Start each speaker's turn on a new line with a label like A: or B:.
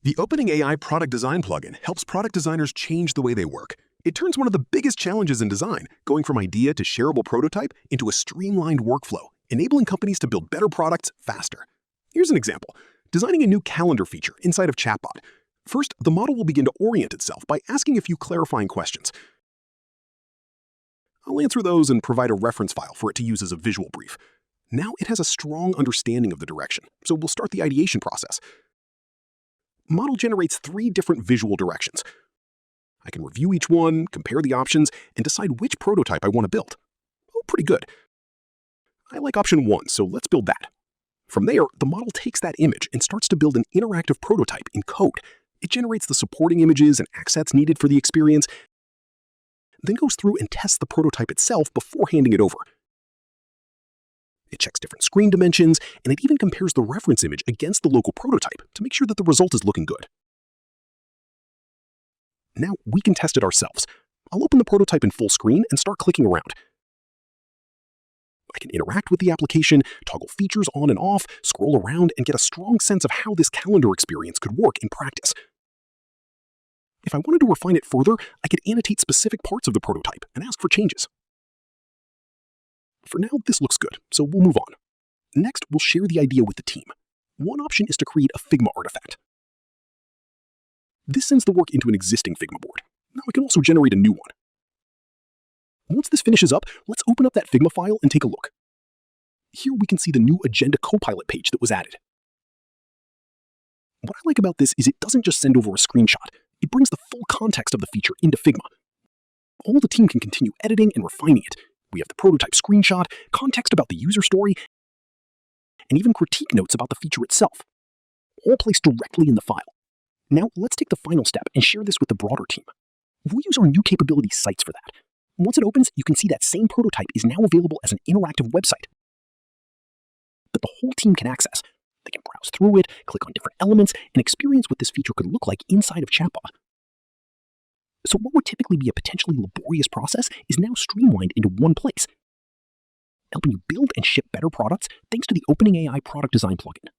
A: The OpenAI product design plugin helps product designers change the way they work. It turns one of the biggest challenges in design, going from idea to shareable prototype, into a streamlined workflow, enabling companies to build better products faster. Here's an example. Designing a new calendar feature inside of Chatbot. First, the model will begin to orient itself by asking a few clarifying questions. I'll answer those and provide a reference file for it to use as a visual brief. Now it has a strong understanding of the direction, so we'll start the ideation process. Model generates 3 different visual directions. I can review each one, compare the options, and decide which prototype I want to build. Oh, pretty good. I like option 1, so let's build that. From there, the model takes that image and starts to build an interactive prototype in code. It generates the supporting images and assets needed for the experience, then goes through and tests the prototype itself before handing it over. It checks different screen dimensions, and it even compares the reference image against the local prototype to make sure that the result is looking good. Now we can test it ourselves. I'll open the prototype in full screen and start clicking around. I can interact with the application, toggle features on and off, scroll around, and get a strong sense of how this calendar experience could work in practice. If I wanted to refine it further, I could annotate specific parts of the prototype and ask for changes. For now, this looks good, so we'll move on. Next, we'll share the idea with the team. One option is to create a Figma artifact. This sends the work into an existing Figma board. Now I can also generate a new one. Once this finishes up, let's open up that Figma file and take a look. Here we can see the new Agenda Copilot page that was added. What I like about this is it doesn't just send over a screenshot. It brings the full context of the feature into Figma. All the team can continue editing and refining it. We have the prototype screenshot, context about the user story, and even critique notes about the feature itself, all placed directly in the file. Now let's take the final step and share this with the broader team. We'll use our new capability sites for that. Once it opens, you can see that same prototype is now available as an interactive website that the whole team can access. They can browse through it, click on different elements, and experience what this feature could look like inside of Chatbot. So what would typically be a potentially laborious process is now streamlined into one place, helping you build and ship better products thanks to the OpenAI product design plugin.